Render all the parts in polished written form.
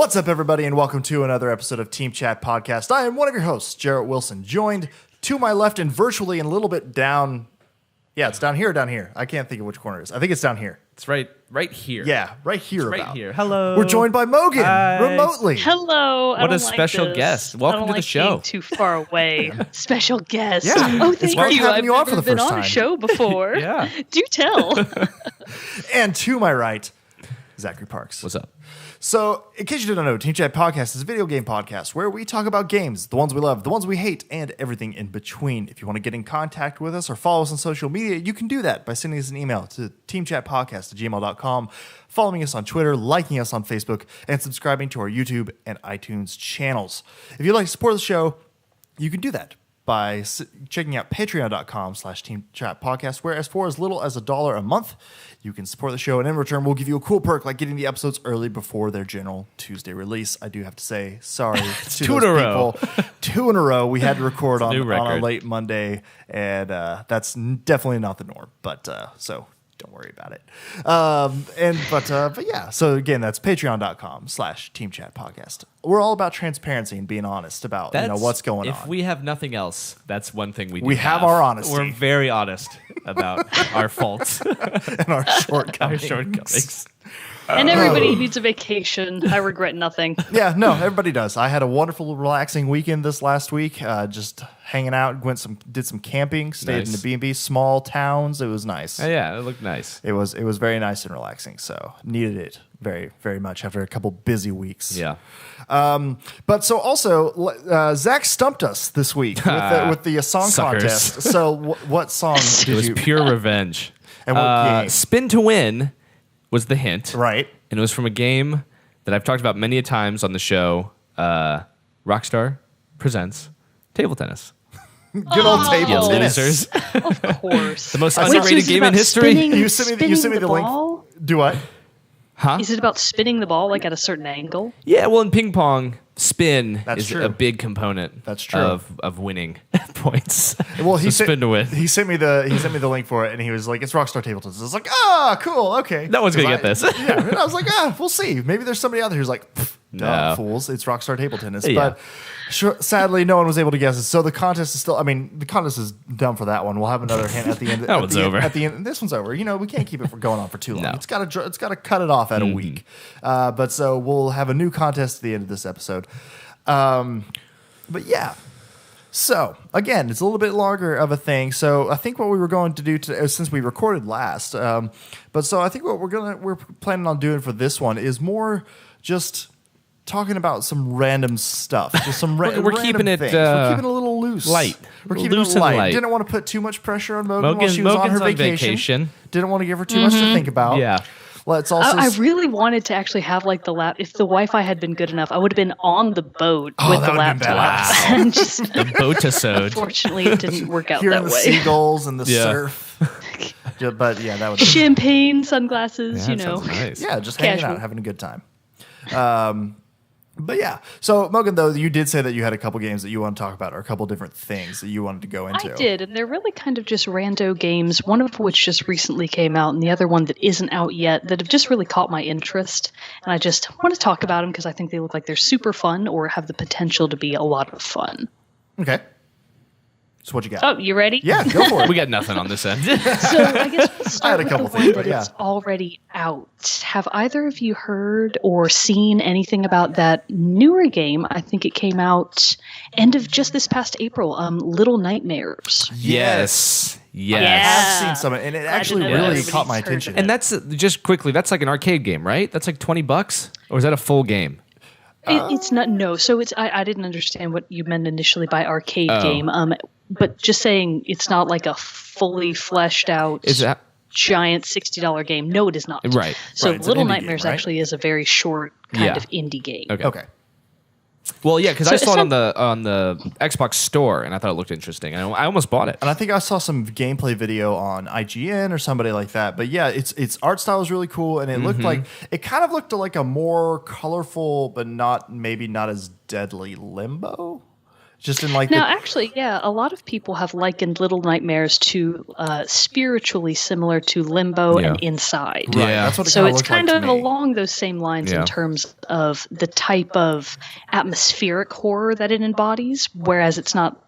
What's up, everybody, and welcome to another episode of Team Chat Podcast. I am one of your hosts, Jarrett Wilson, joined to my left and virtually and a little bit down. Yeah, it's down here or down here. I can't think of which corner it is. I think it's down here. It's right here. Yeah, right here. It's about. right here. Hello. We're joined by Mogan remotely. Hello. What a special guest. Welcome to the show. Being too far away. Special guest. Yeah. Oh, It's thank great you. having I've you on for never the been first on a time. show before. Yeah. Do tell. And to my right, Zachary Parks. What's up? So, in case you didn't know, Team Chat Podcast is a video game podcast where we talk about games, the ones we love, the ones we hate, and everything in between. If you want to get in contact with us or follow us on social media, you can do that by sending us an email to teamchatpodcast@gmail.com, following us on Twitter, liking us on Facebook, and subscribing to our YouTube and iTunes channels. If you'd like to support the show, you can do that by checking out patreon.com/teamchatpodcast, where for as little as $1 a month, you can support the show, and in return, we'll give you a cool perk like getting the episodes early before their general Tuesday release. I do have to say sorry to two those in a row. people. 2 in a row. We had to record on new a record. late Monday, and that's definitely not the norm. But so don't worry about it. But yeah. So again, that's patreon.com/teamchatpodcast. We're all about transparency and being honest about what's going on. If we have nothing else, that's one thing we do. We have our honesty. We're very honest about our faults, and our our shortcomings. shortcomings. And everybody needs a vacation. I regret nothing. Yeah, no, everybody does. I had a wonderful, relaxing weekend this last week. Just hanging out, did some camping, stayed in Nice. the B&B, small towns. It was nice. Oh, yeah, it looked nice. It was very nice and relaxing. So needed it very, very much after a couple busy weeks. Yeah. But so also, Zach stumped us this week with the song Suckers. contest. So what song It did was you? pure revenge. And what game? Spin to Win was the hint. Right. And it was from a game that I've talked about many a times on the show. Rockstar presents table tennis. Good old table You tennis. losers. Of course. The most Wait, so underrated is it game in about history. spinning- You sent me spinning the link. ball? Do what? Huh? Is it about spinning the ball like at a certain angle? Yeah, well, in ping pong, spin That's is true. a big component. That's true. of winning points. Well, so spin to win. He sent me the link for it, and he was like, "It's Rockstar Table Tennis." I was like, cool, okay." No one's gonna get this. Yeah, and I was like, we'll see. Maybe there's somebody out there who's like, "Duh, No. fools! It's Rockstar Table Tennis." Yeah. But sadly, no one was able to guess it. So the contest is still. I mean, the contest is done for that one. We'll have another hint at the end. That one's over. At the end, this one's over. We can't keep it going on for too long. No. It's got to cut it off at a week. But so we'll have a new contest at the end of this episode. But yeah. So again, it's a little bit longer of a thing. So I think what we were going to do today, since we recorded last, but so I think what we're planning on doing for this one is more just talking about some random stuff, just some We're random keeping it, things. We're keeping it a little loose, light. We're keeping Loose it and light. light. Didn't want to put too much pressure on Mogan while she was Mogan's on her on vacation. vacation. Didn't want to give her too much to think about. Yeah. Let's also. I really wanted to actually have like the lap. If the Wi-Fi had been good enough, I would have been on the boat with that the would've been laptop. badass. And just The boatisode. unfortunately, it didn't work out hearing that the way. seagulls and the Yeah. surf. Yeah, but yeah, that would. Champagne, sunglasses, Yeah, you that know. sounds nice. Yeah, just hanging Casual. out, having a good time. But yeah, so Mogan, though, you did say that you had a couple games that you want to talk about, or a couple different things that you wanted to go into. I did, and they're really kind of just rando games, one of which just recently came out, and the other one that isn't out yet, that have just really caught my interest. And I just want to talk about them because I think they look like they're super fun or have the potential to be a lot of fun. Okay. So what you got? Oh, you ready? Yeah, go for it. We got nothing on this end. So I guess we'll start I had a with couple the things, one but that yeah. is already out. Have either of you heard or seen anything about that newer game? I think it came out end of just this past April. Little Nightmares. Yes. Yeah. I've seen some, and it Glad to actually know really everybody's caught my heard of attention. it. And that's just quickly. That's like an arcade game, right? That's like $20, or is that a full game? It's not, no. So it's I didn't understand what you meant initially by arcade Oh. game. But just saying it's not like a fully fleshed out Is that giant $60 game. No, it is not. right? So Right, it's an Little indie Nightmares game, right? actually is a very short kind Yeah. of indie game. Okay. Okay. Well, yeah, because So I saw it it's on the Xbox store, and I thought it looked interesting. I almost bought it. And I think I saw some gameplay video on IGN or somebody like that. But yeah, its art style is really cool, and it looked like it kind of looked like a more colorful, but maybe not as deadly Limbo. Just in like Now, actually, yeah, a lot of people have likened Little Nightmares to spiritually similar to Limbo Yeah. and Inside. right, Yeah. that's what it So it's looks like kind to of me. along those same lines Yeah. in terms of the type of atmospheric horror that it embodies, whereas it's not,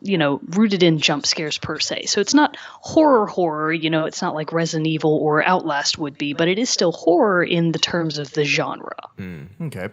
rooted in jump scares per se. So it's not horror, it's not like Resident Evil or Outlast would be, but it is still horror in the terms of the genre. Okay.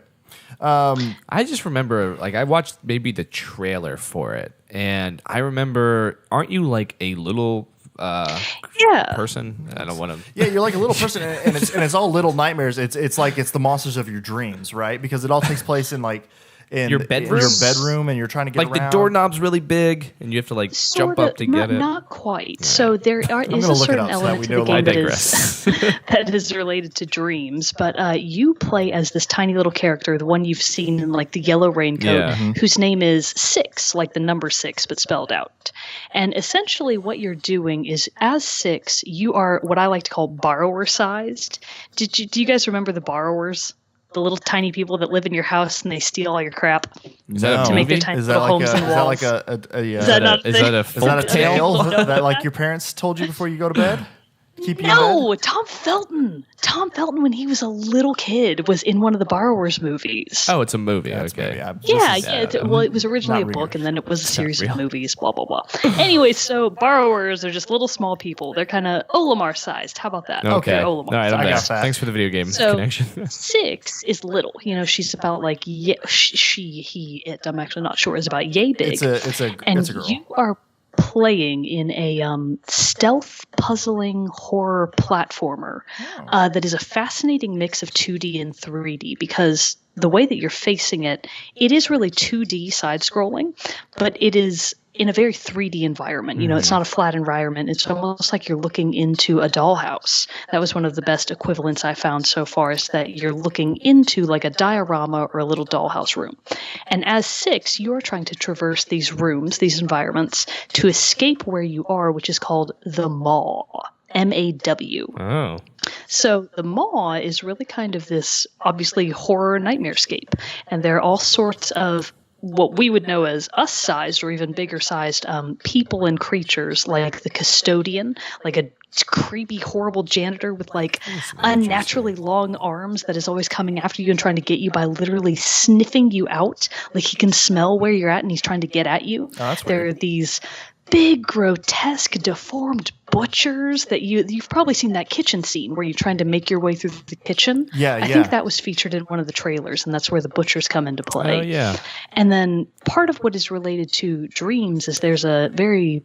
I just remember, like, I watched maybe the trailer for it, and I remember, aren't you like a little Yeah. person? I don't want to. Yeah, you're like a little person, and it's all little nightmares. It's like it's the monsters of your dreams, right? Because it all takes place in like in Your bedroom? in your bedroom, and you're trying to get Like the around. doorknob's really big, and you have to like jump up to get it. Not quite. So there is gonna a look it certain up so that element we to know the a I game little digress. that is related to dreams. But you play as this tiny little character, the one you've seen in like the yellow raincoat, Yeah. whose name is Six, like the number 6, but spelled out. And essentially, what you're doing is, as Six, you are what I like to call borrower-sized. Do you guys remember the borrowers? The little tiny people that live in your house and they steal all your crap. Is that a To make their movie? tiny Is that little like homes a and is that like walls. a Is that not a Is thing? that a is that a folk tale No. that like your parents told you before you go to bed? Keep you in bed? No, Tom Felton. Tom Felton, when he was a little kid, was in one of the Borrowers movies. Oh, it's a movie. That's Okay. maybe, yeah, this is- well, it was originally a not book, real. and then it was a series of real. movies. Blah blah blah. Anyway, so borrowers are just little small people. They're kind of Olimar sized. How about that? Okay. They're All Olimar right, I'm I there. got that. Thanks for the video game So- connection. 6 is little. She's about like he. I'm actually not sure. Is about yay big. It's a and girl. you are playing in a stealth puzzling horror platformer that is a fascinating mix of 2D and 3D, because the way that you're facing it is really 2D side scrolling, but it is in a very 3D environment. It's not a flat environment. It's almost like you're looking into a dollhouse. That was one of the best equivalents I found so far, is that you're looking into like a diorama or a little dollhouse room. And as 6, you're trying to traverse these rooms, these environments, to escape where you are, which is called the Maw. MAW. Oh. So the Maw is really kind of this, obviously, horror nightmarescape. And there are all sorts of what we would know as us-sized or even bigger-sized people and creatures, like the custodian, like a creepy, horrible janitor with like unnaturally long arms that is always coming after you and trying to get you by literally sniffing you out. Like he can smell where you're at and he's trying to get at you. that's There weird. are these big, grotesque, deformed butchers that you've probably seen that kitchen scene where you're trying to make your way through the kitchen. Yeah, I yeah. think that was featured in one of the trailers, and that's where the butchers come into play. Oh yeah. And then part of what is related to dreams is there's a very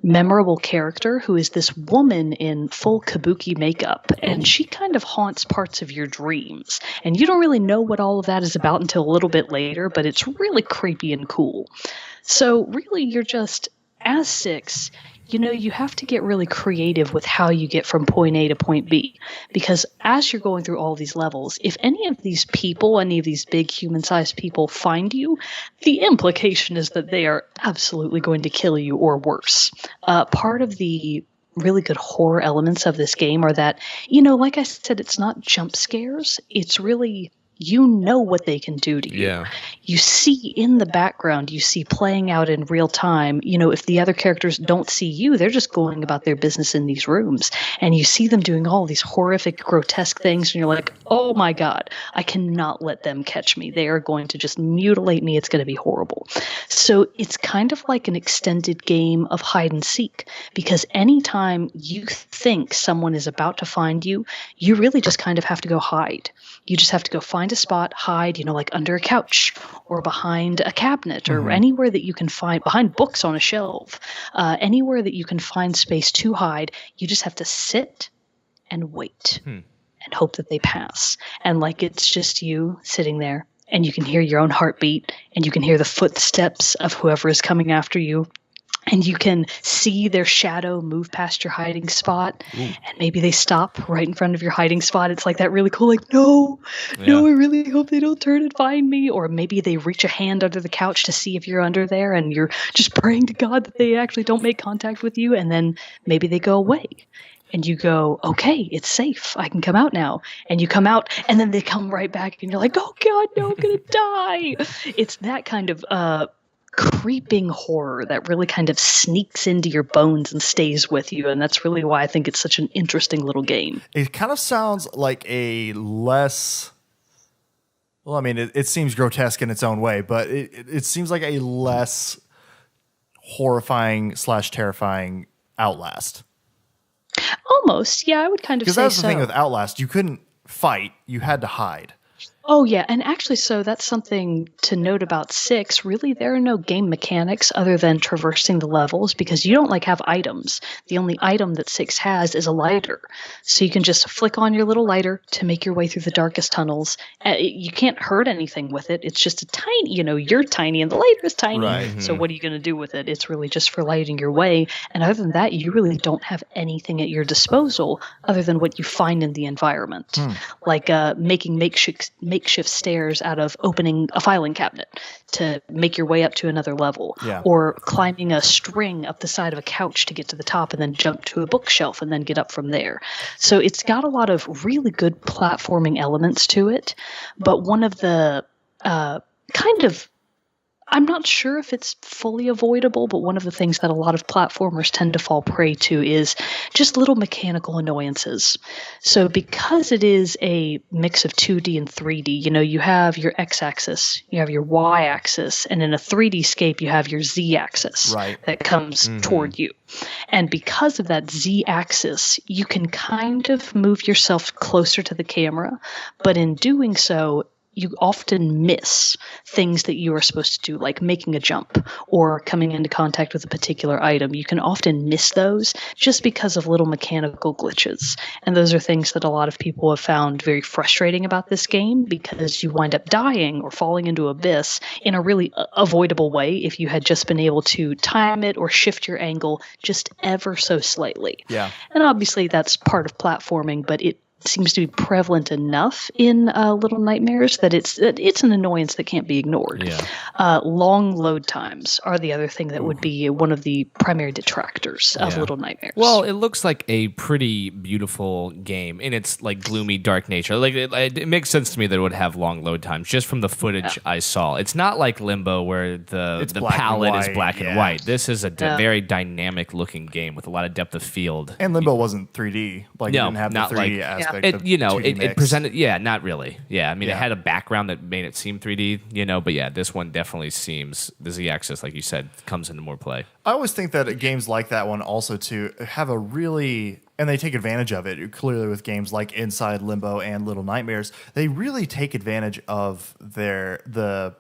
memorable character who is this woman in full kabuki makeup, and she kind of haunts parts of your dreams. And you don't really know what all of that is about until a little bit later, but it's really creepy and cool. So really, you're just, as 6, you have to get really creative with how you get from point A to point B. Because as you're going through all these levels, if any of these people, any of these big human-sized people find you, the implication is that they are absolutely going to kill you or worse. Part of the really good horror elements of this game are that, like I said, it's not jump scares. It's really, what they can do to you. Yeah. You see in the background, you see playing out in real time, if the other characters don't see you, they're just going about their business in these rooms. And you see them doing all these horrific, grotesque things. And you're like, oh my God, I cannot let them catch me. They are going to just mutilate me. It's going to be horrible. So it's kind of like an extended game of hide and seek, because anytime you think someone is about to find you, you really just kind of have to go hide. You just have to go find a spot, hide, like under a couch or behind a cabinet or anywhere that you can find, behind books on a shelf, anywhere that you can find space to hide. You just have to sit and wait and hope that they pass. And like it's just you sitting there, and you can hear your own heartbeat, and you can hear the footsteps of whoever is coming after you. And you can see their shadow move past your hiding spot, and maybe they stop right in front of your hiding spot. It's like that really cool, like, no, I really hope they don't turn and find me. Or maybe they reach a hand under the couch to see if you're under there, and you're just praying to God that they actually don't make contact with you. And then maybe they go away. And you go, okay, it's safe. I can come out now. And you come out, and then they come right back, and you're like, oh God, no, I'm going to die. It's that kind of creeping horror that really kind of sneaks into your bones and stays with you. And that's really why I think it's such an interesting little game. It kind of sounds like a less. Well, I mean, it seems grotesque in its own way, but it seems like a less horrifying / terrifying Outlast. Almost, yeah, I would kind of say so. Because that's the thing with Outlast, you couldn't fight, you had to hide. Oh, yeah. And actually, so that's something to note about 6. Really, there are no game mechanics other than traversing the levels because you don't have items. The only item that 6 has is a lighter. So you can just flick on your little lighter to make your way through the darkest tunnels. You can't hurt anything with it. It's just a tiny, you're tiny and the lighter is tiny. Right. So what are you going to do with it? It's really just for lighting your way. And other than that, you really don't have anything at your disposal other than what you find in the environment. Like making makeshift stairs out of opening a filing cabinet to make your way up to another level, or climbing a string up the side of a couch to get to the top and then jump to a bookshelf and then get up from there. So it's got a lot of really good platforming elements to it, but one of the I'm not sure if it's fully avoidable, but one of the things that a lot of platformers tend to fall prey to is just little mechanical annoyances. So because it is a mix of 2D and 3D, you have your x-axis, you have your y-axis, and in a 3D scape, you have your z-axis that comes toward you. And because of that z-axis, you can kind of move yourself closer to the camera, but in doing so, you often miss things that you are supposed to do, like making a jump or coming into contact with a particular item. You can often miss those just because of little mechanical glitches. And those are things that a lot of people have found very frustrating about this game because you wind up dying or falling into abyss in a really avoidable way if you had just been able to time it or shift your angle just ever so slightly. Yeah. And obviously that's part of platforming, but it seems to be prevalent enough in Little Nightmares that it's an annoyance that can't be ignored. Yeah. Long load times are the other thing that would be one of the primary detractors of Little Nightmares. Well, it looks like a pretty beautiful game in its gloomy, dark nature. It makes sense to me that it would have long load times just from the footage I saw. It's not like Limbo where the palette is black and white. This is a very dynamic looking game with a lot of depth of field. And Limbo wasn't 3D. It didn't have the 3D aspect. It presented, not really. Yeah, I mean, it had a background that made it seem 3D, but this one definitely seems, the Z-axis, like you said, comes into more play. I always think that games like that one also, too, have a really, and they take advantage of it, clearly with games like Inside, Limbo, and Little Nightmares, they really take advantage of the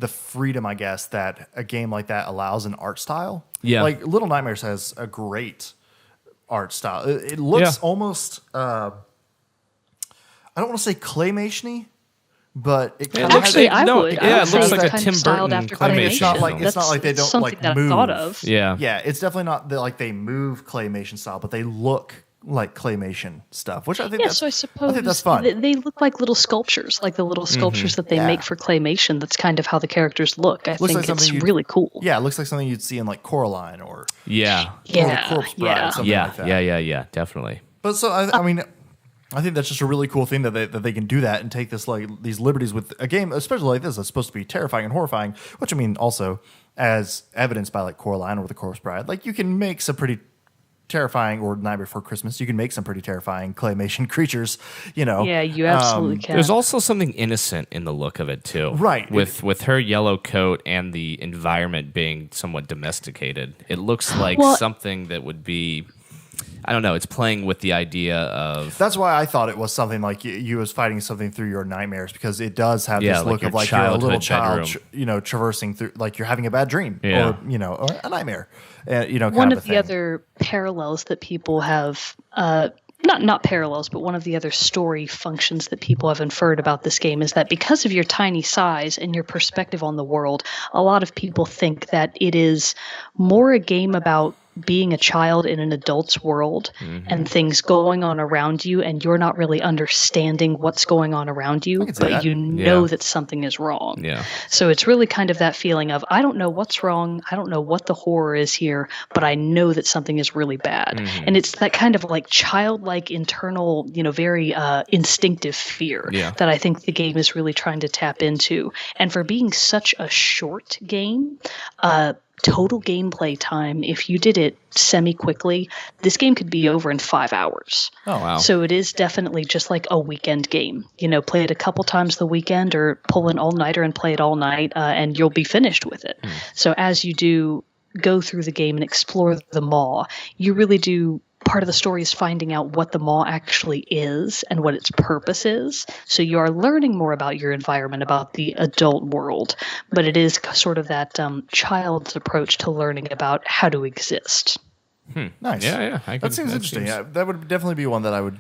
freedom, I guess, that a game like that allows in art style. Yeah. Like, Little Nightmares has a great art style. It looks almost... I don't want to say claymation-y, but it kind of actually has, would. Yeah, it looks like a kind Tim of styled Burton after I mean, claymation. it's not like they don't something that move. I thought of. Yeah. Yeah, it's definitely not like they move claymation style, but they look like claymation stuff, which I think So I suppose that's fun. They look like little sculptures, like the little sculptures that they make for claymation. That's kind of how the characters look. I think it's really cool. Yeah, it looks like something you'd see in Coraline or Yeah. Corpse Bride, something like that. Yeah, definitely. But so I mean, I think that's just a really cool thing that they can do that and take this these liberties with a game, especially like this, that's supposed to be terrifying and horrifying. Which I mean, also as evidenced by Coraline or the Corpse Bride, you can make some pretty terrifying, or Night Before Christmas, you can make some pretty terrifying claymation creatures. Yeah, you absolutely can. There's also something innocent in the look of it too, right? With her yellow coat and the environment being somewhat domesticated, it looks like something that would be. I don't know. It's playing with the idea of. That's why I thought it was something like you was fighting something through your nightmares, because it does have this look of you're a little child, traversing through, you're having a bad dream or a nightmare. One of the other parallels that people have. Not parallels, but one of the other story functions that people have inferred about this game is that because of your tiny size and your perspective on the world, a lot of people think that it is more a game about being a child in an adult's world and things going on around you, and you're not really understanding what's going on around you, but you know that something is wrong. Yeah. So it's really kind of that feeling of, I don't know what's wrong, I don't know what the horror is here, but I know that something is really bad. And it's that kind of like childlike internal, very instinctive fear that I think the game is really trying to tap into. And for being such a short game, total gameplay time, if you did it semi-quickly, this game could be over in 5 hours. Oh, wow. So it is definitely just like a weekend game. Play it a couple times the weekend or pull an all-nighter and play it all night, and you'll be finished with it. So as you do go through the game and explore the maw, you really do. Part of the story is finding out what the maw actually is and what its purpose is. So you are learning more about your environment, about the adult world, but it is sort of that child's approach to learning about how to exist. Nice. Yeah. That seems interesting. Yeah, that would definitely be one that I would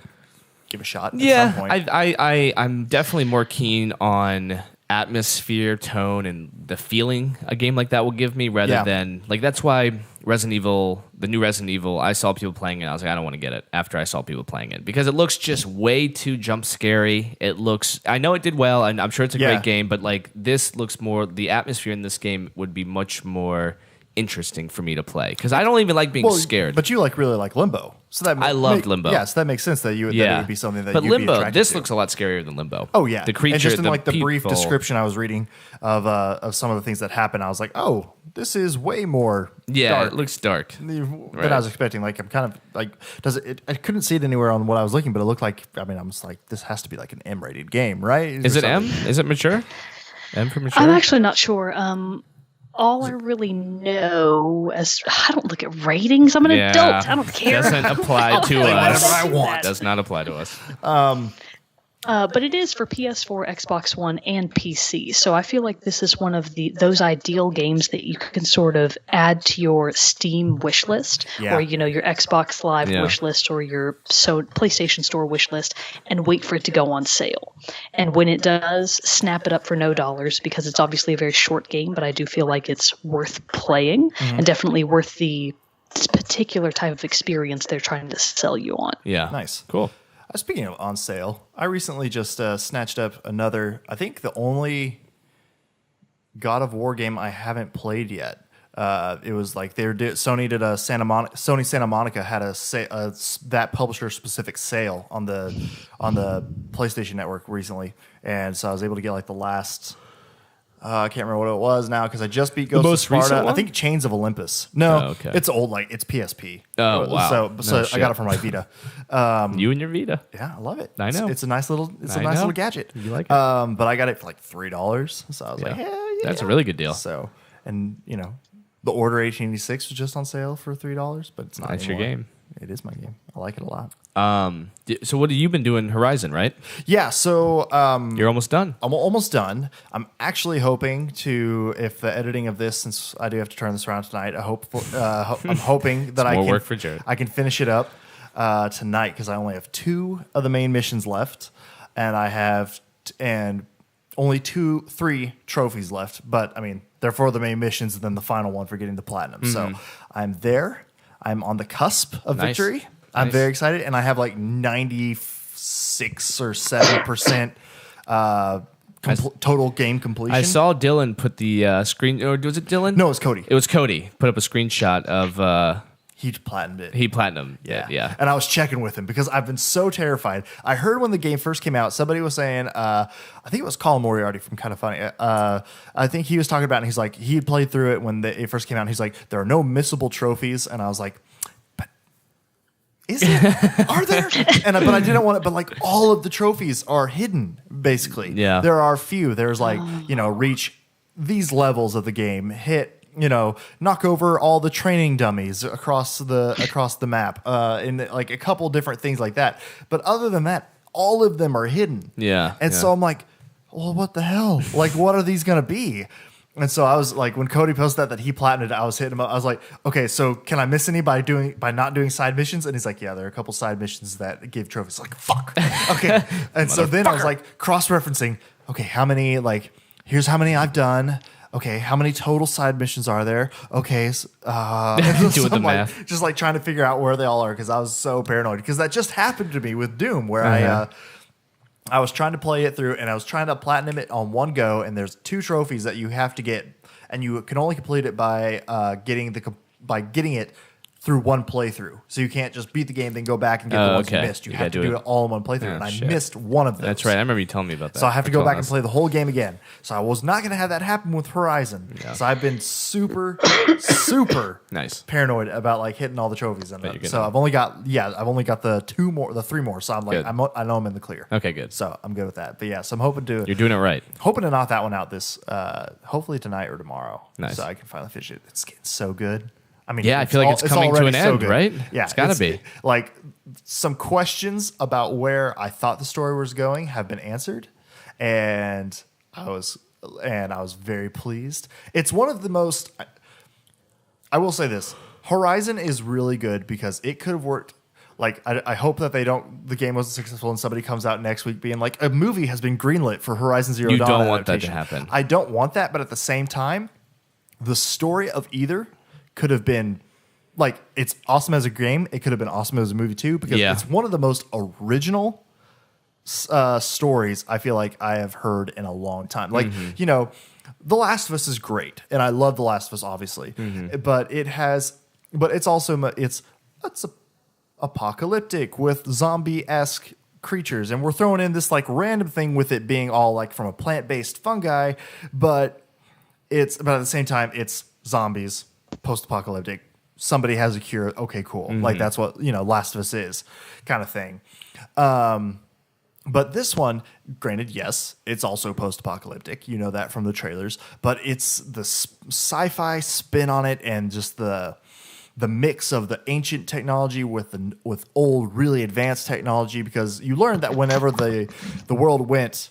give a shot at some point. I'm definitely more keen on atmosphere, tone, and the feeling a game like that will give me rather than that's why the new Resident Evil, I saw people playing it, I was like, I don't want to get it after I saw people playing it because it looks just way too jump scary. I know it did well and I'm sure it's a great game, but this looks more, the atmosphere in this game would be much more interesting for me to play because I don't even like being scared. But you really like Limbo. So that I loved Limbo. Yeah, so that makes sense that that it would be something that you'd Limbo, be attracted this to. looks a lot scarier than Limbo. Oh yeah, the creature, and just in the brief people. description I was reading of some of the things that happened, I was like, oh, this is way more dark it looks dark than I was expecting. I'm kind of does it? I couldn't see it anywhere on what I was looking, but it looked like. I was like, this has to be like an M-rated game, right? Is it M? Is it mature? M for mature? I'm actually not sure. All I really know is I don't look at ratings. I'm an adult. I don't care. Doesn't apply to us. Whatever I want. Does not apply to us. But it is for PS4, Xbox One, and PC. So I feel like this is one of those ideal games that you can sort of add to your Steam wish list, or your Xbox Live wish list, or your PlayStation Store wish list, and wait for it to go on sale. And when it does, snap it up for no dollars because it's obviously a very short game, but I do feel like it's worth playing and definitely worth the particular type of experience they're trying to sell you on. Yeah, nice, cool. Speaking of on sale, I recently just snatched up another, I think the only God of War game I haven't played yet. It was like Sony Santa Monica had that publisher specific sale on the PlayStation Network recently, and so I was able to get the last. I can't remember what it was now because I just beat Ghost of Sparta. I think Chains of Olympus. No, it's old. It's PSP. Oh wow! So I got it from my Vita. You and your Vita. Yeah, I love it. I know. It's a nice little gadget. You like it? But I got it for $3. So I was like, hell yeah, that's a really good deal. So the Order 1886 was just on sale for $3, but it's not. That's anymore. your game. It is my game. I like it a lot. So what have you been doing? Horizon, right? Yeah. So you're almost done. I'm almost done. I'm actually hoping to, if the editing of this, since I do have to turn this around tonight, I'm hoping that work for Jared. I can finish it up tonight because I only have 2 of the main missions left, and I have only 3 trophies left. But they're for the main missions, and then the final one for getting the platinum. So I'm there. I'm on the cusp of victory. I'm very excited, and I have 96 or 7% total game completion. I saw Dylan put the screen. Or was it Dylan? No, it was Cody. It was Cody. Put up a screenshot of. He platinumed it. He platinumed. Yeah. And I was checking with him because I've been so terrified. I heard when the game first came out, somebody was saying, I think it was Colin Moriarty from Kind of Funny. I think he was talking about it, and he's like, he had played through it when it first came out, and he's like, there are no missable trophies. And I was like, but is it? Are there? But I didn't want it. But all of the trophies are hidden, basically. Yeah. There are a few. There's reach these levels of the game, hit, knock over all the training dummies across the map, and a couple different things like that. But other than that, all of them are hidden. Yeah. And so I'm like, well, what the hell? What are these gonna be? And so I was like, when Cody posted that he platinumed, I was hitting him up. I was like, okay, so can I miss any by not doing side missions? And he's like, yeah, there are a couple side missions that give trophies. Like, fuck. Okay. And so then I was cross-referencing, okay, how many, here's how many I've done. okay, how many total side missions are there? Okay, so, Doing the I'm, like, math. just like trying to figure out where they all are because I was so paranoid. Because that just happened to me with Doom, where I was trying to play it through and I was trying to platinum it on one go, and there's 2 trophies that you have to get, and you can only complete it by getting it through one playthrough. So you can't just beat the game, then go back and get the ones you missed. You have to do it all in one playthrough, and I missed one of those. That's right. I remember you telling me about that. So I have to go back and play the whole game again. So I was not going to have that happen with Horizon. Yeah. So I've been super nice paranoid about like hitting all the trophies in it. So I've only got the 3 more. So I'm like, I know I'm in the clear. Okay, good. So I'm good with that. But yeah, so I'm hoping to. You're doing it right. Hoping to knock that one out this, hopefully tonight or tomorrow. Nice. So I can finally finish it. It's getting so good. I mean, yeah, I feel like it's coming to an end, right? Yeah, it's got to be. Like some questions about where I thought the story was going have been answered, and I was very pleased. It's one of the most. I will say this: Horizon is really good because it could have worked. Like I hope that the game wasn't successful and somebody comes out next week being like, a movie has been greenlit for Horizon Zero Dawn. You don't want that to happen. I don't want that, but at the same time, the story of either could have been like, it's awesome as a game. It could have been awesome as a movie too, because it's one of the most original stories I feel like I have heard in a long time. Like, you know, The Last of Us is great, and I love The Last of Us, obviously, but it's also it's apocalyptic with zombie-esque creatures, and we're throwing in this like random thing with it being all like from a plant-based fungi, but at the same time it's zombies. Post-apocalyptic, somebody has a cure. Okay, cool. Like that's what Last of Us is, kind of thing. But this one, granted, yes, it's also post-apocalyptic. You know that from the trailers, but it's the sci-fi spin on it, and just the mix of the ancient technology with old, really advanced technology. Because you learned that whenever the world went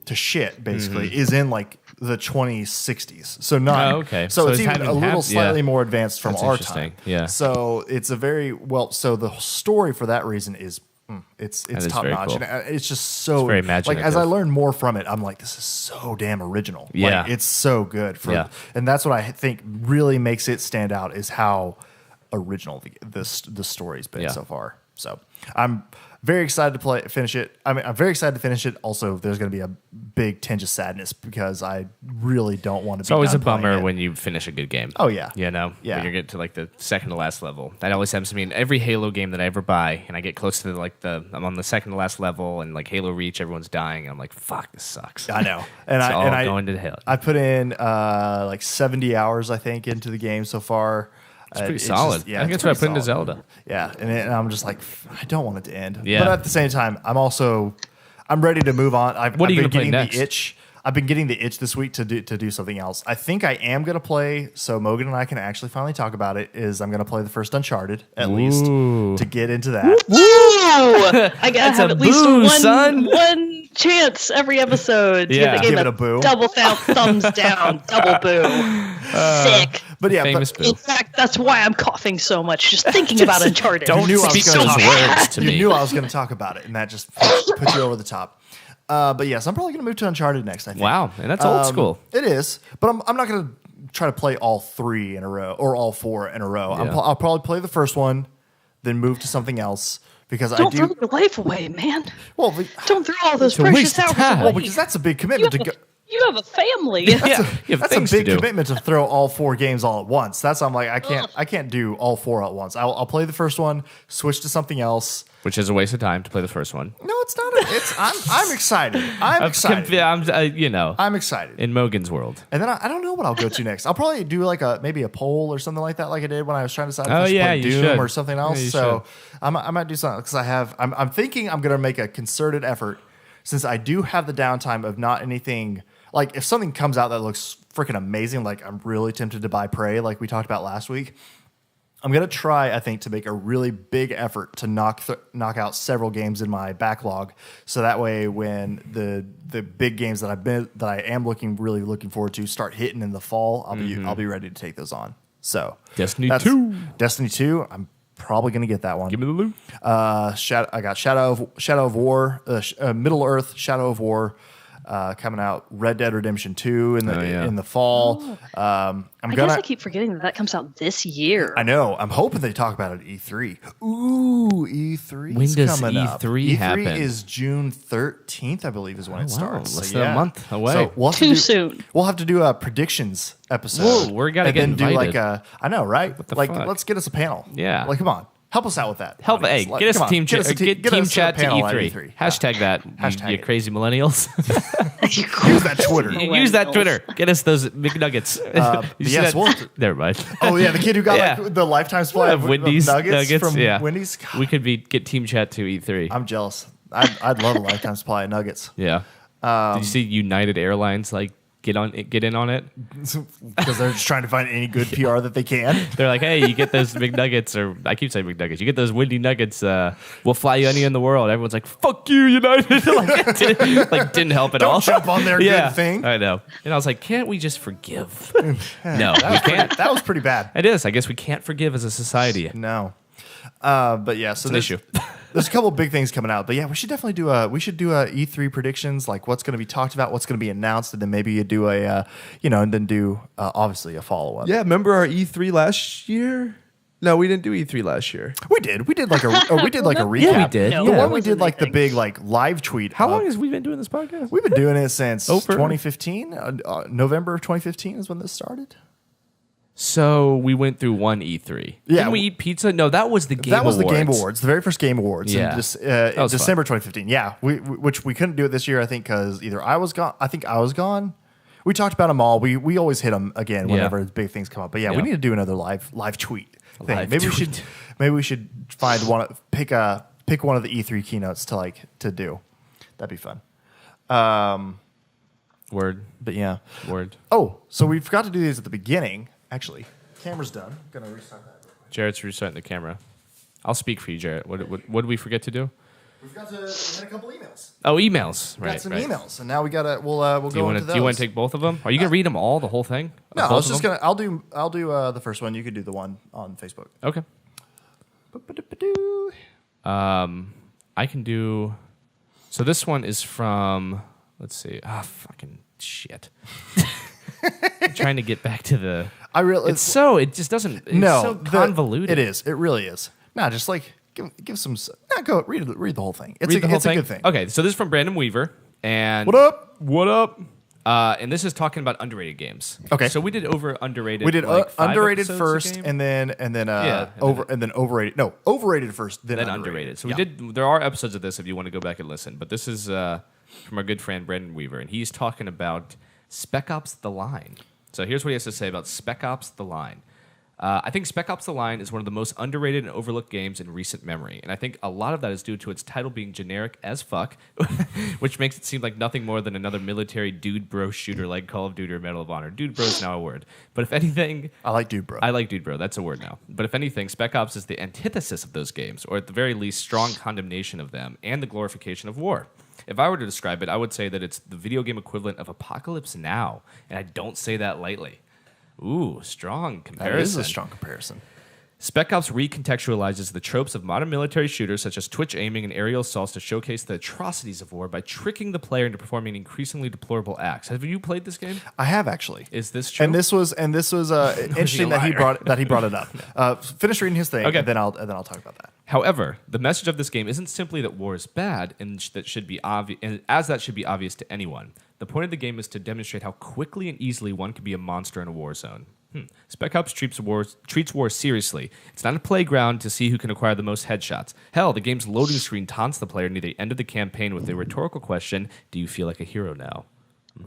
to shit, basically, is in like the 2060s. So so it's even a little slightly more advanced from our time. Yeah. So it's a very so the story for that reason is it's top notch. Cool. And it's just so very imaginative. Like as I learn more from it, I'm like, this is so damn original. Yeah. Like, it's so good. And that's what I think really makes it stand out, is how original the story's been so far. So I'm very excited to finish it. I mean, I'm very excited to finish it. Also, there's going to be a big tinge of sadness because I really don't want to. It's always a bummer when you finish a good game. Oh yeah, when you get to like the second to last level. That always happens to me in every Halo game that I ever buy, and I get close to I'm on the second to last level, and like Halo Reach, everyone's dying, and I'm like, fuck, this sucks. I know, and I going to hell. I put in like 70 hours, I think, into the game so far. It's pretty solid. I think that's what I put into Zelda. Yeah, and I'm just like, I don't want it to end. Yeah. But at the same time, I'm ready to move on. What are you going to play next? The itch. I've been getting the itch this week to do something else. I think I am going to play, so Mogan and I can actually finally talk about it, is I'm going to play the first Uncharted, at least, to get into that. Woo! I got to have at least one chance every episode to give it a boo. Double thumbs down, double boo. Sick. But yeah, in fact, that's why I'm coughing so much, just thinking about Uncharted. Don't speak those words to me. You knew I was going to talk about it, and that just put you over the top. But yes, I'm probably going to move to Uncharted next, I think. Wow, and that's old school. It is, but I'm not going to try to play all 3 in a row or all 4 in a row. Yeah. I'll probably play the first one, then move to something else. Because don't throw your life away, man. Well, don't throw all those precious hours away. Well, because that's a big commitment to go. You have a family. That's a big commitment to throw all 4 games all at once. That's I'm like, I can't do all 4 at once. I'll play the first one, switch to something else. Which is a waste of time to play the first one. No, it's not. I'm excited. I'm excited. I'm excited. In Mogan's world. And then I don't know what I'll go to next. I'll probably do like maybe a poll or something like that, like I did when I was trying to decide if I should play Doom or something else. So I might do something because I'm thinking I'm gonna make a concerted effort, since I do have the downtime of not anything. Like if something comes out that looks freaking amazing, like I'm really tempted to buy Prey, like we talked about last week. I'm going to try, I think, to make a really big effort to knock out several games in my backlog, so that way when the big games that I am really looking forward to start hitting in the fall, I'll be ready to take those on. So Destiny 2, I'm probably going to get that one. Give me the loot. I got Shadow of War, Middle Earth, Shadow of War. coming out. Red Dead Redemption 2 in the fall. I guess I keep forgetting that comes out this year. I know. I'm hoping they talk about it at E3. Ooh, E3 When does coming up. E3 happen? E3 is June 13th, I believe, is when it starts. Less than a month away. So soon. We'll have to do a predictions episode. Whoa, we're gonna get and then invited. do like a. I know, right? What the like, fuck? let's get us a panel. Yeah. Like, come on. Help us out with that. Hey, audience. get us come a on. team chat. Get Get team us a chat to panel at E3. Hashtag that. Hashtag you it. crazy millennials. Use that Twitter. Use that Twitter. Get us those McNuggets. You see yes, that? Never mind. Oh yeah, the kid who got Yeah. like the lifetime supply Of of Wendy's nuggets from yeah. Wendy's. God, We could get team chat to E3. I'm jealous. I'd love a lifetime supply of nuggets Yeah. Did you see United Airlines get in on it? because they're just trying to find any good PR that they can. They're like, hey, you get those McNuggets, or I keep saying McNuggets. You get those Wendy Nuggets. We'll fly you anywhere in the world. Everyone's like, fuck you, United. it didn't help at all. Don't jump on their Yeah, good thing. I know. And I was like, can't we just forgive? No, we can't. That was pretty bad. It is. I guess we can't forgive as a society. No. But yeah, so It's an issue. There's a couple big things coming out, but yeah, we should definitely do E3 predictions, like what's going to be talked about, what's going to be announced, and then maybe you do and then do obviously a follow up. Yeah, remember our E3 last year? No, we didn't do E3 last year. We did like a recap. Yeah, we did. No, The Yeah. one we did like the big like live tweet. How long has we been doing this podcast? we've been doing it since Over? 2015? November of 2015 is when this started. So we went through one E3. Yeah. Didn't we eat pizza? No, that was the Game That was Awards. the Game Awards, the very first Game Awards Yeah. in That was December 2015. Yeah, which we couldn't do it this year, I think, because either I was gone. I think I was gone. We talked about them all. We always hit them again whenever big things come up. But yeah, we Yeah. need to do another live tweet thing. Live maybe tweet. we should find pick one of the E3 keynotes to do. That'd be fun. Word. But yeah. Word. Oh, so we forgot to do these at the beginning. Actually, camera's done. Gonna restart that. Jarrett's restarting the camera. I'll speak for you, Jarrett. What did we forget to do? We had a couple emails. Oh, emails. We Right. got some right. emails, and now we gotta we'll Do you go want into to? those. Do you want to take both of them? Are you gonna read them all, the whole thing? No, I Both was of just them? gonna. I'll do the first one. You could do the one on Facebook. Okay. I can do. So this one is from. Let's see. Fucking shit. I'm trying to get back to the. I really. It just doesn't. It's so convoluted. It is. It really is. No, just like give some. No, go read the whole thing. It's Read the whole it's a good thing. Okay, so this is from Brandon Weaver. And What up? What up? And this is talking about underrated games. Okay. So we did underrated. We did like 5 underrated episodes a first, game? and then Yeah, and then- overrated. No, overrated first, then Then underrated. So we Yeah. did. There are episodes of this if you want to go back and listen. But this is from our good friend Brandon Weaver, and he's talking about Spec Ops: The Line. So here's what he has to say about Spec Ops: The Line. I think Spec Ops: The Line is one of the most underrated and overlooked games in recent memory, and I think a lot of that is due to its title being generic as fuck, which makes it seem like nothing more than another military dude bro shooter like Call of Duty or Medal of Honor. Dude bro is now a word, but if anything, I like Dude Bro. I like Dude Bro. That's a word now. But if anything, Spec Ops is the antithesis of those games, or at the very least, strong condemnation of them and the glorification of war. If I were to describe it, I would say that it's the video game equivalent of Apocalypse Now, and I don't say that lightly. Ooh, strong comparison. That is a strong comparison. Spec Ops recontextualizes the tropes of modern military shooters such as twitch aiming and aerial assaults to showcase the atrocities of war by tricking the player into performing increasingly deplorable acts. Have you played this game? I have actually. Is this true? And this was interesting that he brought it up. Finish reading his thing, Okay. and then I'll talk about that. However, the message of this game isn't simply that war is bad, and that should be obvious, and as that should be obvious to anyone. The point of the game is to demonstrate how quickly and easily one can be a monster in a war zone. Spec Ops treats war seriously. It's not a playground to see who can acquire the most headshots. Hell, the game's loading screen taunts the player near the end of the campaign with the rhetorical question, "Do you feel like a hero now?"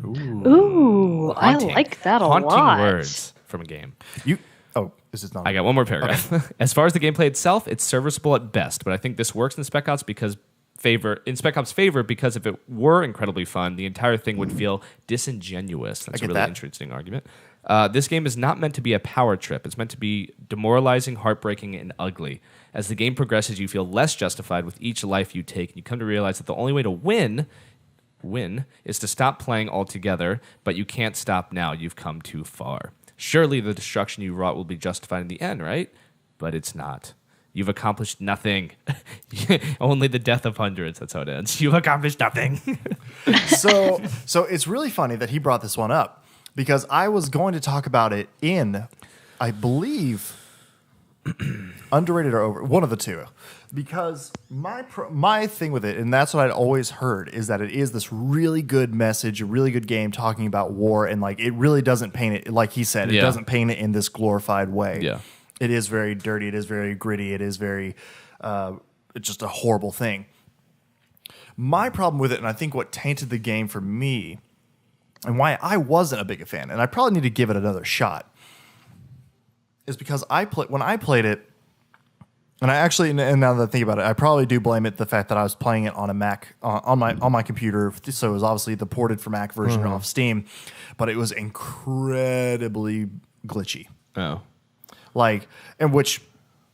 Ooh, I like that a haunting lot. words from a game. Is this not? I got one more paragraph. As far as the gameplay itself, it's serviceable at best, but I think this works in Spec Ops favor because if it were incredibly fun, the entire thing would feel disingenuous. That's a really interesting argument. This game is not meant to be a power trip. It's meant to be demoralizing, heartbreaking, and ugly. As the game progresses, you feel less justified with each life you take, and you come to realize that the only way to win is to stop playing altogether, but you can't stop now. You've come too far. Surely the destruction you wrought will be justified in the end, right? But it's not. You've accomplished nothing. Only the death of hundreds. That's how it ends. You've accomplished nothing. So it's really funny that he brought this one up because I was going to talk about it in, I believe, underrated or over, one of the two. Because my thing with it, and that's what I'd always heard, is that it is this really good message, a really good game talking about war, and like it really doesn't paint it, like he said, it doesn't paint it in this glorified way. Yeah. It is very dirty, it is very gritty, it is very, it's just a horrible thing. My problem with it, and I think what tainted the game for me, and why I wasn't a big fan, and I probably need to give it another shot, is because when I played it, and I actually, and now that I think about it, I probably do blame it the fact that I was playing it on a Mac, on my computer. So it was obviously the ported for Mac version off Steam, but it was incredibly glitchy. Oh, like, and which,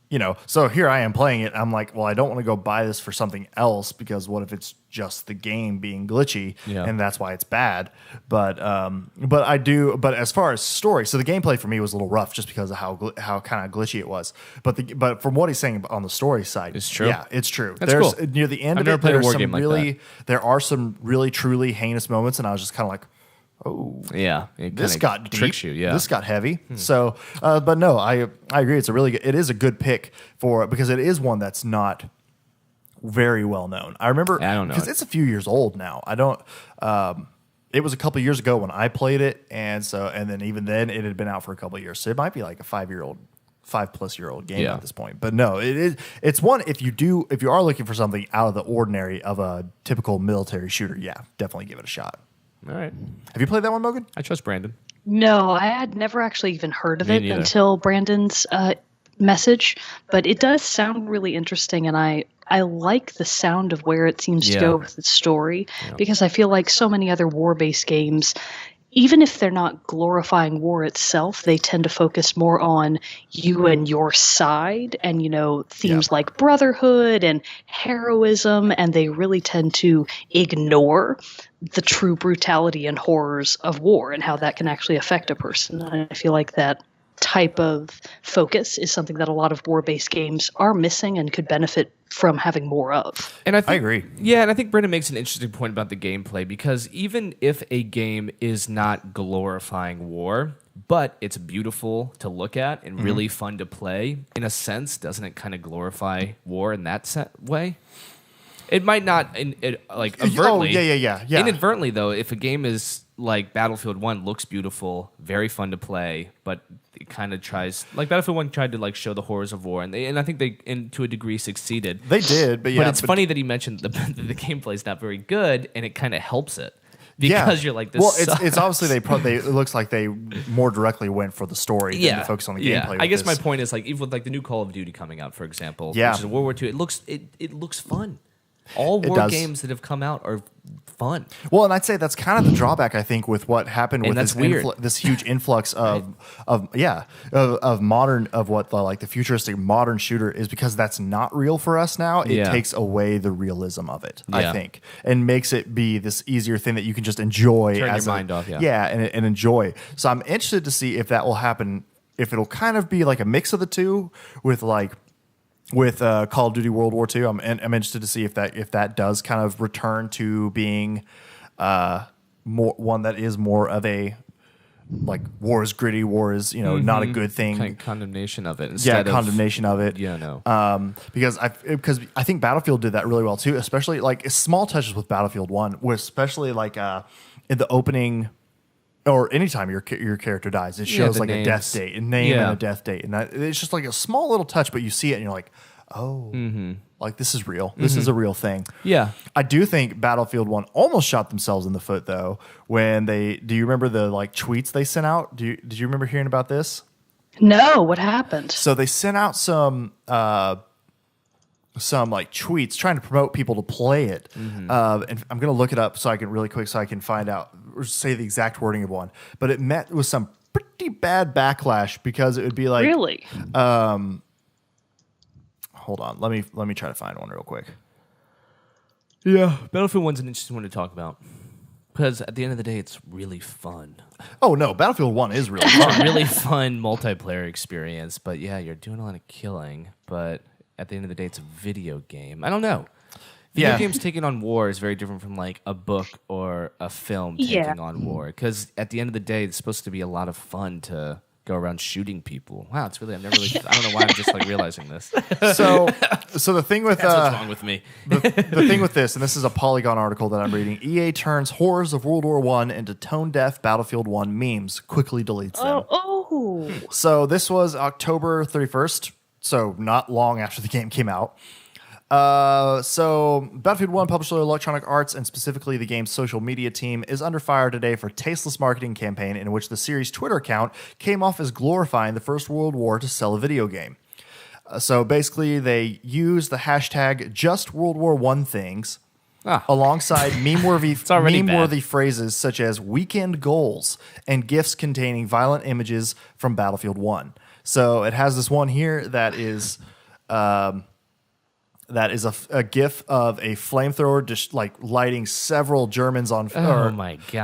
you know, so here I am playing it. I'm like, well, I don't want to go buy this for something else because what if it's just the game being glitchy and that's why it's bad. But as far as story, so the gameplay for me was a little rough just because of how kind of glitchy it was. But from what he's saying on the story side, it's true. Yeah, it's true. That's There's cool. Near the end I've of never it, played a there's war some game like really that. there are some really truly heinous moments, and I was just kind of like, oh, yeah. It this got deep. tricks you. Yeah, this got heavy. So, but no, I agree. It is a good pick because it is one that's not very well known. I remember I don't know because it's a few years old now. I don't. It was a couple years ago when I played it, and then even then it had been out for a couple of years. So it might be like a 5+ year old game at this point. But no, it's one if you are looking for something out of the ordinary of a typical military shooter, yeah, definitely give it a shot. All right. Have you played that one, Mogan? I trust Brandon. No, I had never actually even heard of Me it neither. until Brandon's message, but it does sound really interesting, and I like the sound of where it seems to go with the story, because I feel like so many other war-based games, even if they're not glorifying war itself, they tend to focus more on you and your side and, you know, themes like brotherhood and heroism, and they really tend to ignore the true brutality and horrors of war and how that can actually affect a person. And I feel like that type of focus is something that a lot of war-based games are missing and could benefit from having more of. And I agree. Yeah, and I think Brendan makes an interesting point about the gameplay, because even if a game is not glorifying war, but it's beautiful to look at and really fun to play, in a sense, doesn't it kind of glorify war in that way? It might not, overtly. Yeah. Inadvertently, though, if a game is like Battlefield 1 looks beautiful, very fun to play, but it kind of tries, like Battlefield 1 tried to like show the horrors of war, and I think they, to a degree, succeeded. They did, but it's funny that he mentioned the gameplay is not very good, and it kind of helps it. Because you're like, this sucks. It's obviously it looks like they more directly went for the story than to focus on the gameplay. I guess my point is, like, even with like the new Call of Duty coming out, for example, which is World War II, it looks fun. All war games that have come out are fun. Well, and I'd say that's kind of the drawback, I think, with what happened with this huge influx of modern the futuristic modern shooter, is because that's not real for us now. It takes away the realism of it, I think, and makes it be this easier thing that you can just enjoy, turn your mind off, and enjoy. So I'm interested to see if that will happen. If it'll kind of be like a mix of the two with Call of Duty World War II, I'm interested to see if that does kind of return to being more one that is more of a, like, war is gritty, war is, not a good thing, kind of condemnation of it. Condemnation of it. Yeah, no. Because I think Battlefield did that really well too, especially like small touches with Battlefield 1, where especially like in the opening. Or anytime your character dies, it shows like names. a death date, and a death date, and it's just like a small little touch, but you see it and you're like, oh, like this is real. This is a real thing. Yeah, I do think Battlefield 1 almost shot themselves in the foot though when do you remember the like tweets they sent out? Did you remember hearing about this? No, what happened? So they sent out some like tweets trying to promote people to play it. And I'm going to look it up so I can find out or say the exact wording of one. But it met with some pretty bad backlash because it would be like, really? Hold on. Let me try to find one real quick. Yeah, Battlefield 1's an interesting one to talk about. Because at the end of the day, it's really fun. Oh, no. Battlefield 1 is really It's fun. a really fun multiplayer experience. But yeah, you're doing a lot of killing. But at the end of the day, it's a video game. I don't know. Video games taking on war is very different from like a book or a film taking on war. Because at the end of the day, it's supposed to be a lot of fun to go around shooting people. Wow, it's really, I don't know why I'm just like realizing this. So the thing with That's what's wrong with me. the thing with this, and this is a Polygon article that I'm reading, EA turns horrors of World War I into tone-deaf Battlefield 1 memes, quickly deletes them. Oh. So this was October 31st, so not long after the game came out. So Battlefield 1, published by Electronic Arts, and specifically the game's social media team, is under fire today for tasteless marketing campaign in which the series' Twitter account came off as glorifying the First World War to sell a video game. So basically, they used the hashtag #JustWorldWar1Things alongside meme-worthy phrases such as weekend goals and GIFs containing violent images from Battlefield 1. So it has this one here that is a GIF of a flamethrower just like lighting several Germans on fire,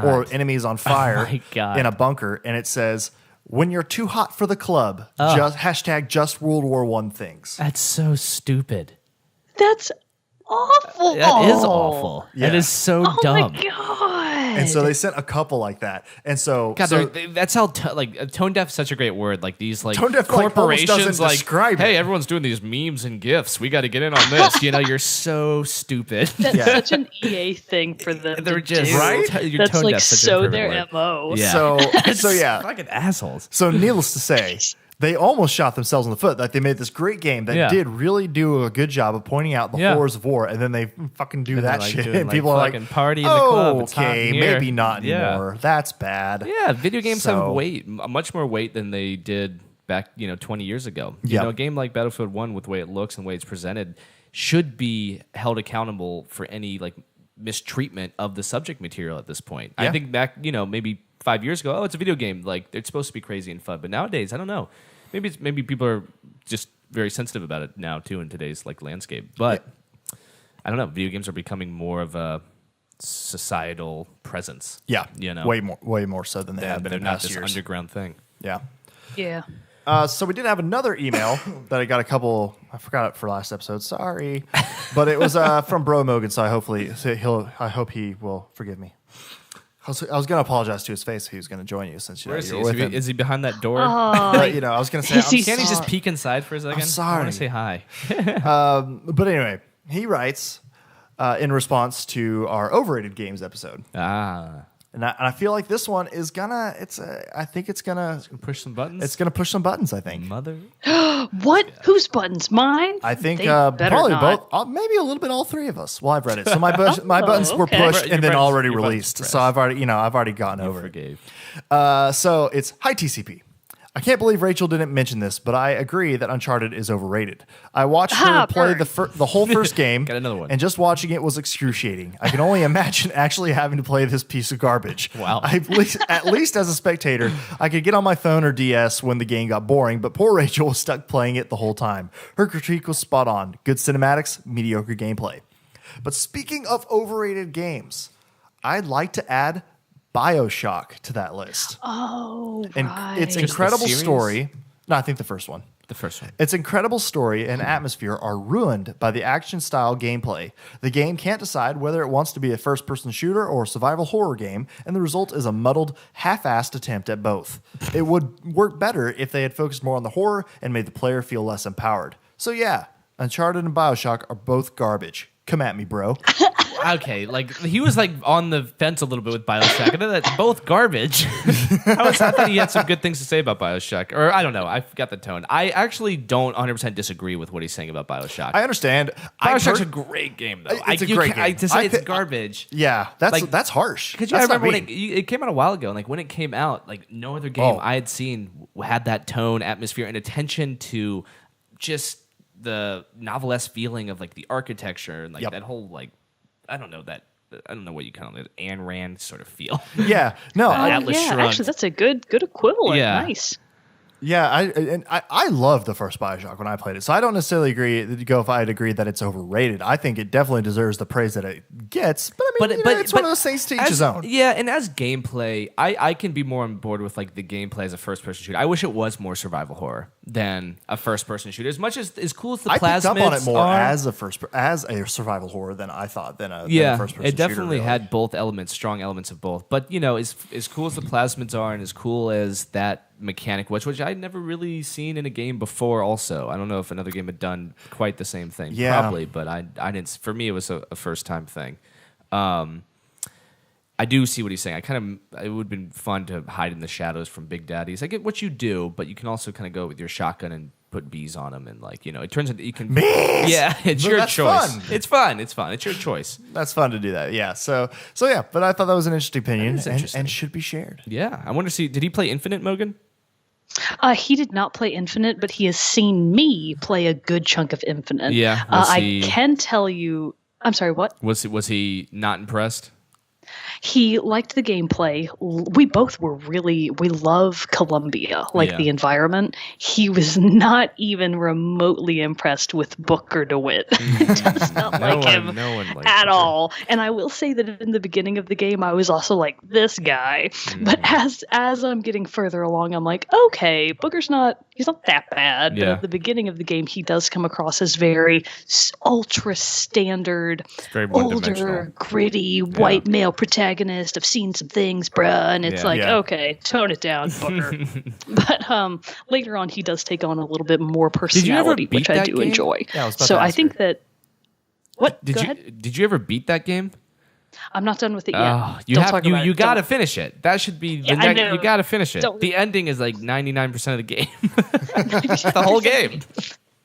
or enemies on fire in a bunker, and it says, "When you're too hot for the club, just #JustWorldWar1Things." That's so stupid. That's awful. That is awful. Yeah. That is so dumb. Oh my god. And so they sent a couple like that, and so that's how tone deaf is such a great word. Like these like tone deaf corporations doesn't describe hey, it. everyone's doing these memes and gifs. We got to get in on this. You're so stupid. That's such an EA thing for them. They're to just do. right. That's like so their MO. Yeah. So yeah, fucking assholes. So needless to say, they almost shot themselves in the foot. Like they made this great game that did really do a good job of pointing out the horrors of war, and then they fucking do that shit. And people are like, party in the club. It's hot in here. Maybe not anymore. That's bad. Yeah, video games have much more weight than they did back 20 years ago. A game like Battlefield 1 with the way it looks and the way it's presented should be held accountable for any like mistreatment of the subject material at this point. I think back, maybe 5 years ago, it's a video game. Like it's supposed to be crazy and fun. But nowadays, I don't know. Maybe people are just very sensitive about it now too in today's like landscape. But I don't know. Video games are becoming more of a societal presence. Yeah, way more so than they have been they're in not past this years. underground thing. Yeah. Yeah. So we did have another email that I got I forgot it for last episode. Sorry, but it was from Bro Mogan. So I hope he will forgive me. I was going to apologize to his face. He was going to join you since you're with him. Is he behind that door? But, I was going to say, can't he just peek inside for a second? I'm sorry. I want to say hi. But anyway, he writes in response to our overrated games episode. And I feel like this one is I think it's gonna push some buttons. It's gonna push some buttons. I think. Mother. What? Whose buttons? Mine? I think They probably not. both. Maybe a little bit all three of us. Well, I've read it, so my buttons were pushed and then already released. So I've already gotten over it. So it's hi TCP. I can't believe Rachel didn't mention this, but I agree that Uncharted is overrated. I watched her play the whole first game, Got another one. and just watching it was excruciating. I can only imagine actually having to play this piece of garbage. Wow. At least as a spectator, I could get on my phone or DS when the game got boring, but poor Rachel was stuck playing it the whole time. Her critique was spot on. Good cinematics, mediocre gameplay. But speaking of overrated games, I'd like to add BioShock to that list. Oh, And right. its Just incredible the series? story. No, I think the first one. The first one. Its incredible story and atmosphere are ruined by the action-style gameplay. The game can't decide whether it wants to be a first-person shooter or a survival horror game, and the result is a muddled, half-assed attempt at both. It would work better if they had focused more on the horror and made the player feel less empowered. So yeah, Uncharted and BioShock are both garbage. Come at me, bro. Okay, like he was like on the fence a little bit with BioShock. I know that's both garbage. I thought he had some good things to say about BioShock, or I don't know. I forgot the tone. I actually don't 100% disagree with what he's saying about BioShock. I understand. BioShock's a great game, though. It's a great game. To say it's garbage. Yeah, that's harsh. Because That's I remember not when mean. it came out a while ago, and like when it came out, like no other game I had seen had that tone, atmosphere, and attention to just the novelesque feeling of like the architecture and like that whole like I don't know what you call it, Ayn Rand sort of feel. Yeah, no, Atlas Shrugged. Actually, that's a good equivalent. Yeah. Nice. Yeah, I loved the first BioShock when I played it, so I don't necessarily agree if I'd agree that it's overrated. I think it definitely deserves the praise that it gets, but I mean, it's one of those things to each his own. Yeah, and as gameplay, I can be more on board with like the gameplay as a first-person shooter. I wish it was more survival horror. than a first-person shooter. As much as cool as the I plasmids picked up on it more are, as a survival horror than I thought than a first-person it definitely shooter, really. had both elements, strong elements of both. But as cool as the plasmids are, and as cool as that mechanic was, which I'd never really seen in a game before. Also, I don't know if another game had done quite the same thing. Yeah. Probably, but I didn't. For me, it was a first-time thing. I do see what he's saying. It would have been fun to hide in the shadows from Big Daddies. I get what you do, but you can also kind of go with your shotgun and put bees on them, and it turns out you can. Bees? Yeah, it's your That's choice. fun. It's fun. It's fun. It's your choice. That's fun to do that. Yeah. So yeah. But I thought that was an interesting opinion, is interesting. and should be shared. Yeah, I wonder. Did he play Infinite, Mogan? He did not play Infinite, but he has seen me play a good chunk of Infinite. Yeah, I can tell you. I'm sorry. What? Was he not impressed? He liked the gameplay. We both were we love Columbia, the environment. He was not even remotely impressed with Booker DeWitt. It does not like him at all. And I will say that in the beginning of the game, I was also like, this guy. But as I'm getting further along, I'm like, okay, Booker's he's not that bad. But at the beginning of the game, he does come across as very ultra standard, older, gritty, white male protagonist. I've seen some things, bruh, and it's okay, tone it down, Booker. But later on, he does take on a little bit more personality, which I do enjoy. Yeah, I think that. What? Did you ever beat that game? I'm not done with it yet. Oh, you got to finish it. That should be the next. You got to finish it. The ending is like 99% of the game. The whole game.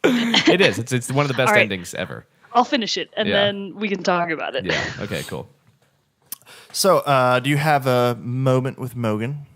It is. It's one of the best endings ever. I'll finish it, and then we can talk about it. Yeah. Okay. Cool. So, do you have a moment with Mogan?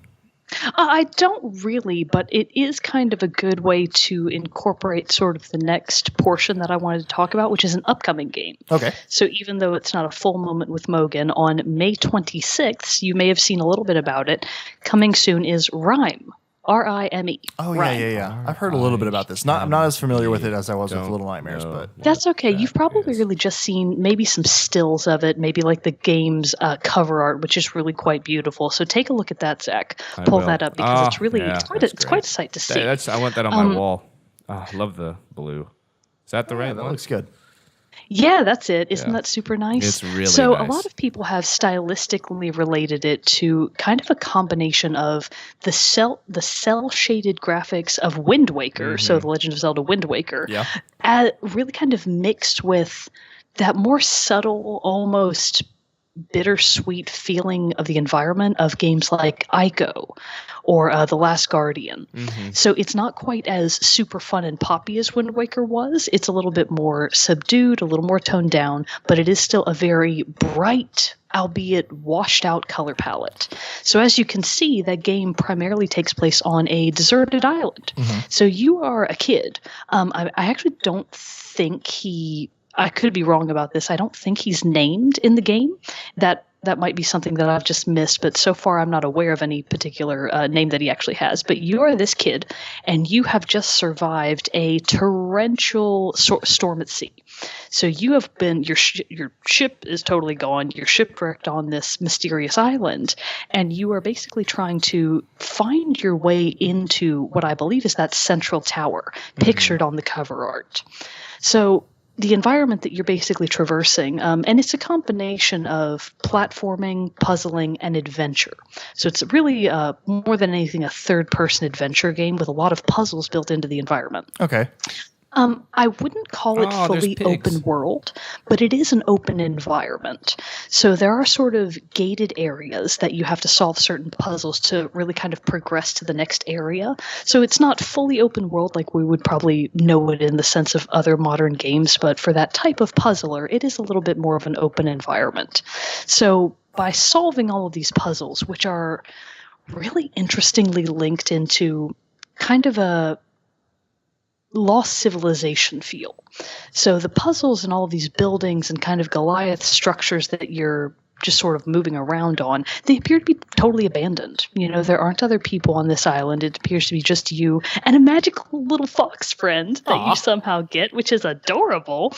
I don't really, but it is kind of a good way to incorporate sort of the next portion that I wanted to talk about, which is an upcoming game. Okay. So even though it's not a full moment with Mogan, on May 26th, you may have seen a little bit about it. Coming soon is Rime. R-I-M-E. Oh, Rime. yeah. I've heard a little bit about this. I'm not as familiar with it as I was with Little Nightmares, but that's okay. You've probably really just seen maybe some stills of it, maybe like the game's cover art, which is really quite beautiful. So take a look at that, Zach. Pull that up because it's really it's quite a sight to see. I want that on my wall. Oh, I love the blue. Is that the right that one? looks good. Yeah, that's it. Isn't that super nice? It's really so nice. A lot of people have stylistically related it to kind of a combination of the cell shaded graphics of Wind Waker, so The Legend of Zelda Wind Waker, really kind of mixed with that more subtle, almost bittersweet feeling of the environment of games like Ico or The Last Guardian. So it's not quite as super fun and poppy as Wind Waker was. It's a little bit more subdued, a little more toned down, but it is still a very bright, albeit washed out color palette. So as you can see, that game primarily takes place on a deserted island. So you are a kid. I actually don't think I could be wrong about this. I don't think he's named in the game. That might be something that I've just missed, but so far I'm not aware of any particular name that he actually has. But you are this kid, and you have just survived a torrential storm at sea. So you have been your ship is totally gone. You're shipwrecked on this mysterious island, and you are basically trying to find your way into what I believe is that central tower pictured on the cover art. So the environment that you're basically traversing, and it's a combination of platforming, puzzling, and adventure. So it's really, more than anything, a third-person adventure game with a lot of puzzles built into the environment. Okay. I wouldn't call it fully open world, but it is an open environment. So there are sort of gated areas that you have to solve certain puzzles to really kind of progress to the next area. So it's not fully open world like we would probably know it in the sense of other modern games, but for that type of puzzler, it is a little bit more of an open environment. So by solving all of these puzzles, which are really interestingly linked into kind of a lost civilization feel. So the puzzles and all of these buildings and kind of Goliath structures that you're just sort of moving around on, they appear to be totally abandoned. There aren't other people on this island. It appears to be just you and a magical little fox friend that you somehow get, which is adorable.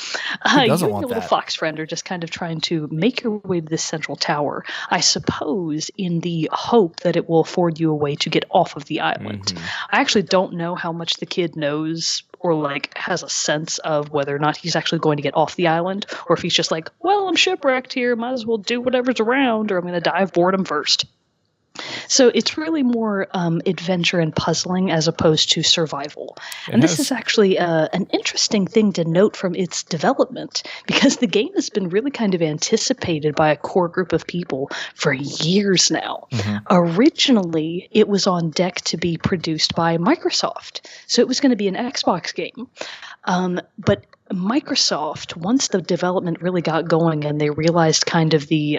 Who doesn't you and want your little that? fox friend are just kind of trying to make your way to this central tower, I suppose, in the hope that it will afford you a way to get off of the island. I actually don't know how much the kid knows or has a sense of whether or not he's actually going to get off the island, or if he's just like, well, I'm shipwrecked here, might as well do whatever's around, or I'm going to die of boredom first. So it's really more adventure and puzzling as opposed to survival. And this is actually an interesting thing to note from its development, because the game has been really kind of anticipated by a core group of people for years now. Originally, it was on deck to be produced by Microsoft. So it was going to be an Xbox game. But Microsoft, once the development really got going and they realized kind of the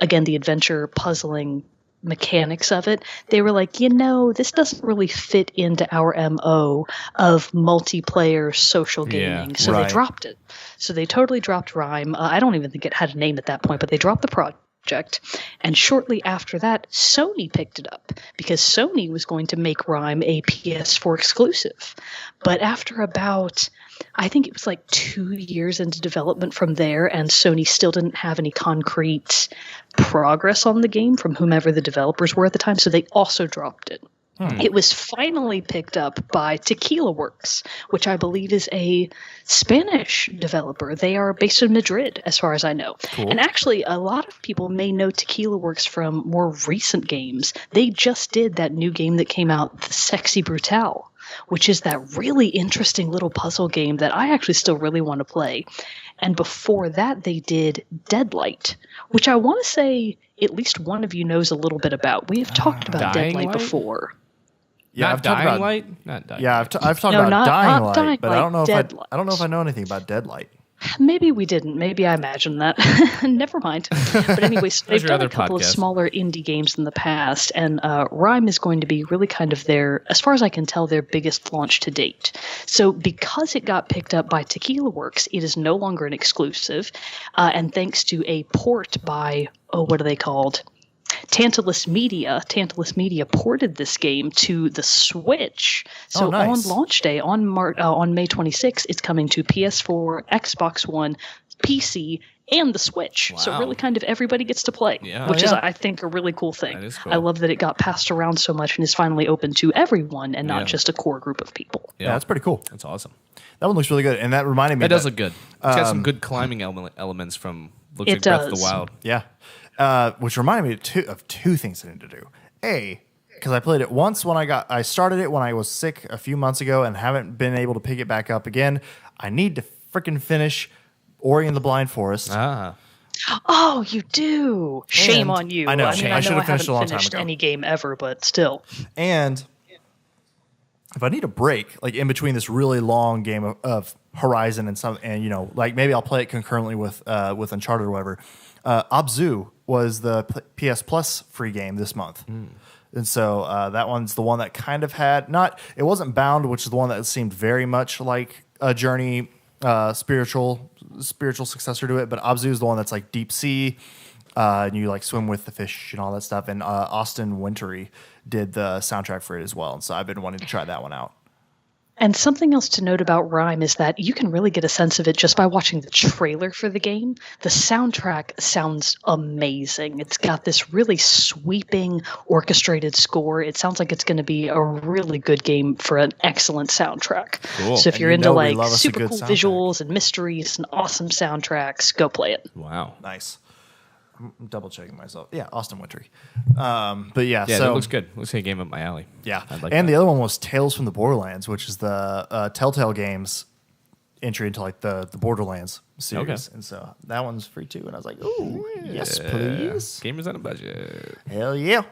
adventure puzzling mechanics of it, they were like, this doesn't really fit into our MO of multiplayer social gaming. So they dropped it. So they totally dropped Rime. I don't even think it had a name at that point, but they dropped the project. And shortly after that, Sony picked it up because Sony was going to make Rime a PS4 exclusive. But after about, I think it was 2 years into development from there, and Sony still didn't have any concrete progress on the game from whomever the developers were at the time, so they also dropped it. It was finally picked up by Tequila Works, which I believe is a Spanish developer. They are based in Madrid, as far as I know. Cool. And actually, a lot of people may know Tequila Works from more recent games. They just did that new game that came out, The Sexy Brutale, which is that really interesting little puzzle game that I actually still really want to play. And before that, they did Deadlight, which I want to say at least one of you knows a little bit about. We have talked about Deadlight before. Yeah, Not I've talked about Light? Not Dying Yeah, Light. I've talked No, about not Dying Light, Dying but I don't know if Deadlight. I don't know if I know anything about Deadlight. Maybe we didn't. Maybe I imagined that. Never mind. But anyways, they've your done a other couple of podcast. smaller indie games in the past, and Rime is going to be really kind of as far as I can tell, their biggest launch to date. So because it got picked up by Tequila Works, it is no longer an exclusive, and thanks to a port by, what are they called? Tantalus Media ported this game to the Switch. So nice. on launch day, on May 26th, it's coming to PS4, Xbox One, PC, and the Switch. Wow. So really kind of everybody gets to play, which is, I think, a really cool thing. That is cool. I love that it got passed around so much and is finally open to everyone and not just a core group of people. Yeah, that's pretty cool. That's awesome. That one looks really good, and that reminded me. That does look good. It's got some good climbing elements from looks It like Breath of the does. Wild. Yeah. Which reminded me of two things I need to do. Because I played it once when I started it when I was sick a few months ago and haven't been able to pick it back up again. I need to freaking finish Ori and the Blind Forest. Ah. Oh, you do. Shame And- on you. I know, I shame. mean, I I should know I have finished haven't a long time finished ago. any game ever, but still. And if I need a break, in between this really long game of Horizon and maybe I'll play it concurrently with Uncharted or whatever. Abzu was the PS Plus free game this month. And so that one's the one that kind of it wasn't Bound, which is the one that seemed very much like a Journey spiritual successor to it, but Abzu is the one that's like deep sea, and you swim with the fish and all that stuff. And Austin Wintory did the soundtrack for it as well, and so I've been wanting to try that one out. And something else to note about Rime is that you can really get a sense of it just by watching the trailer for the game. The soundtrack sounds amazing. It's got this really sweeping, orchestrated score. It sounds like it's going to be a really good game for an excellent soundtrack. Cool. So if And you're you into know we love us a super good cool soundtrack. visuals and mysteries and awesome soundtracks, go play it. Wow. Nice. I'm double checking myself. Yeah, Austin Wintory. But yeah, Yeah, so that looks good. Looks like a game up my alley. yeah. I'd like And that. the other one was Tales from the Borderlands, which is the Telltale Games entry into the Borderlands series. Okay. And so that one's free too. And I was like, ooh, yes, please. Gamers on a budget. Hell yeah.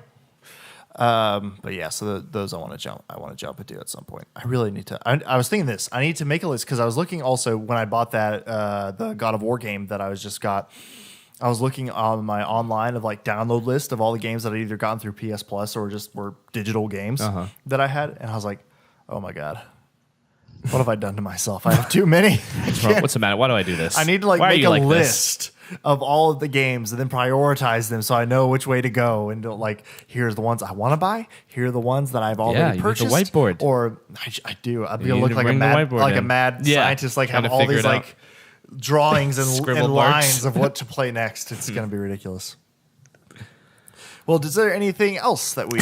But yeah, so those I want to jump into at some point. I really need to. I was thinking this. I need to make a list because I was looking also when I bought that the God of War game that I just got. I was looking on my online of download list of all the games that I either gotten through PS Plus or just were digital games that I had, and I was like, oh my god, What have I done to myself? I have too many. What's the matter? Why do I do this? I need to like Why are make you a like this? list of all of the games and then prioritize them so I know which way to go. And like, here's the ones I want to buy. Here are the ones that I've Yeah, already you need the purchased. whiteboard. Or I do. I'd be You able to need look to bring the like whiteboard a in. mad Yeah, scientist, like trying have to all figure these it out. like drawings and Scribbled lines marks. of what to play next. It's going to be ridiculous. Well, is there anything else that we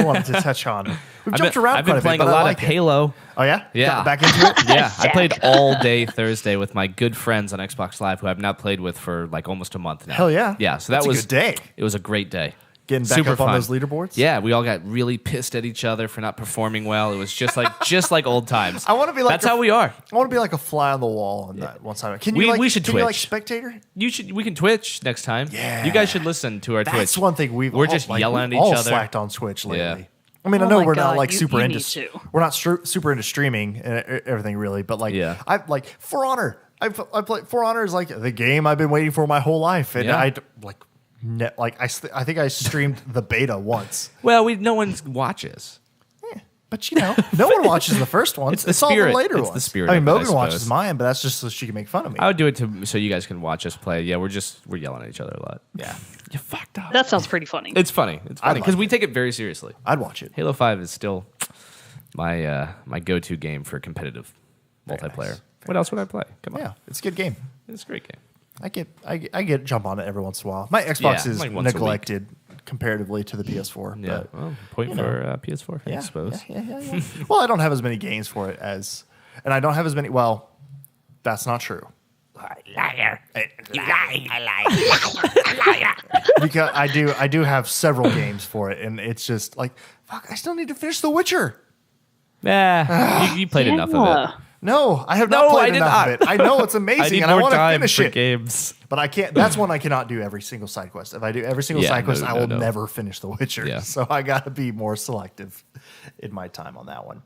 wanted to touch on? We've jumped around I've been quite playing a bit, a but I lot like of it. Halo. Oh, yeah? Yeah. Got back into it? Yeah, I Zach. played all day Thursday with my good friends on Xbox Live who I've not played with for like almost a month now. Hell yeah. Yeah, so That's that a was good day. It was a great day. Getting back Super up on fun. those leaderboards? Yeah, we all got really pissed at each other for not performing well. It was just like old times. I want to be like That's how we are. I want to be like a fly on the wall on that one side. Can you We should can you like Twitch. spectator? We can Twitch next time. Yeah. You guys should listen to our That's Twitch. one thing We're just yelling at we've all each other. slacked on Twitch lately. Yeah. I mean, I Oh know my we're not God, like you super need into to. we're not super into streaming and everything really, but like Yeah. I like For Honor. I played For Honor is like the game I've been waiting for my whole life, and Yeah. I think I streamed the beta once. Well, no one watches. But you know, no one watches the first ones. It's the all spirit. the later It's ones. the spirit I mean, of it, I Mogan watches suppose. mine, but that's just so she can make fun of me. I would do it so you guys can watch us play. Yeah, we're yelling at each other a lot. Yeah, You fucked up. That sounds pretty funny. It's funny. It's funny like because we it. take it very seriously. I'd watch it. Halo 5 is still my go-to game for competitive multiplayer. nice. What else would I play? Come on. Yeah, it's a good game. It's a great game. I get jump on it every once in a while. My Xbox Yeah, is like once a week. neglected comparatively to the PS4. Yeah. but Well, point for PS4, I suppose. Yeah. Well, I don't have as many games for it and I don't have as many. Well, that's not true. Liar. You lie. I lie. Because I do have several games for it, and it's just like, fuck, I still need to finish The Witcher. Nah, you played enough of it. No, I have not No, I played did enough not. of it. I know it's I amazing, need and I more want to time finish for it. games. But I can't. That's one I cannot do every single side quest. If I do every single Yeah, side quest, no, I no, will no. never finish The Witcher. Yeah. So I got to be more selective in my time on that one.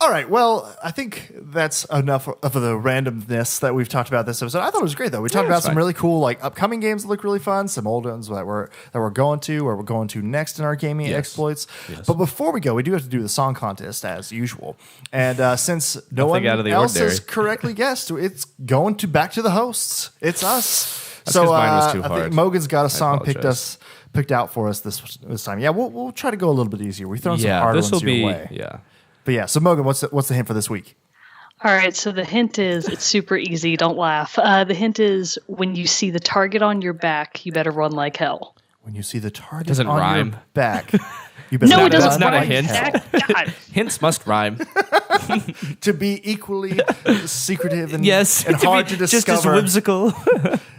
All right. Well, I think that's enough of the randomness that we've talked about this episode. I thought it was great though. We talked it's about some fine. really cool like upcoming games that look really fun, some old ones that we're going to, or we're going to next in our gaming Yes. exploits. Yes. But before we go, we do have to do the song contest as usual. And since no Nothing one out of the else ordinary. has correctly guessed, it's going to back to the hosts. It's us. That's So 'cause mine was too I think hard. Mogan's got a song apologize. picked out for us this time. Yeah, we'll try to go a little bit easier. We've thrown some Yeah, hard this will ones your be. way. Yeah. But yeah, so Mogan, what's the hint for this week? All right, so the hint is it's super easy. Don't laugh. The hint is when you see the target on your back, you better run like hell. When you see the target Doesn't on rhyme. your back, you better No, run it doesn't. That's not a rhyme. hint. Zach, God. Hints must rhyme. to be equally secretive and, Yes, and hard to discover just as whimsical.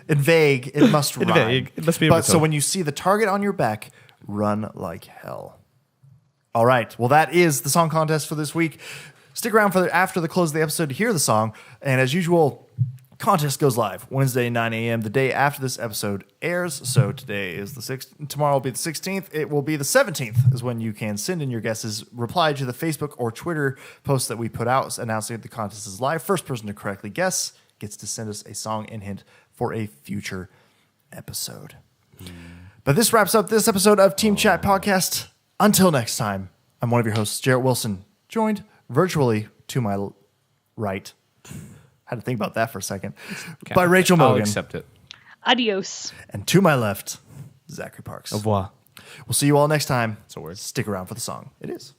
and vague. It must rhyme. vague. It must be But so overtone. when you see the target on your back, run like hell. All right. Well, that is the song contest for this week. Stick around for after the close of the episode to hear the song. And as usual, contest goes live Wednesday, 9 a.m., the day after this episode airs. So today is the 6th. Tomorrow will be the 16th. It will be the 17th is when you can send in your guesses. Reply to the Facebook or Twitter posts that we put out announcing that the contest is live. First person to correctly guess gets to send us a song and hint for a future episode. But this wraps up this episode of Team Chat Podcast. Until next time, I'm one of your hosts, Jarrett Wilson, joined virtually to my right. Had to think about that for a second. By Rachel I'll Mogan. accept it. Adios. And to my left, Zachary Parks. Au revoir. We'll see you all next time. It's a word. Stick around for the song. It is.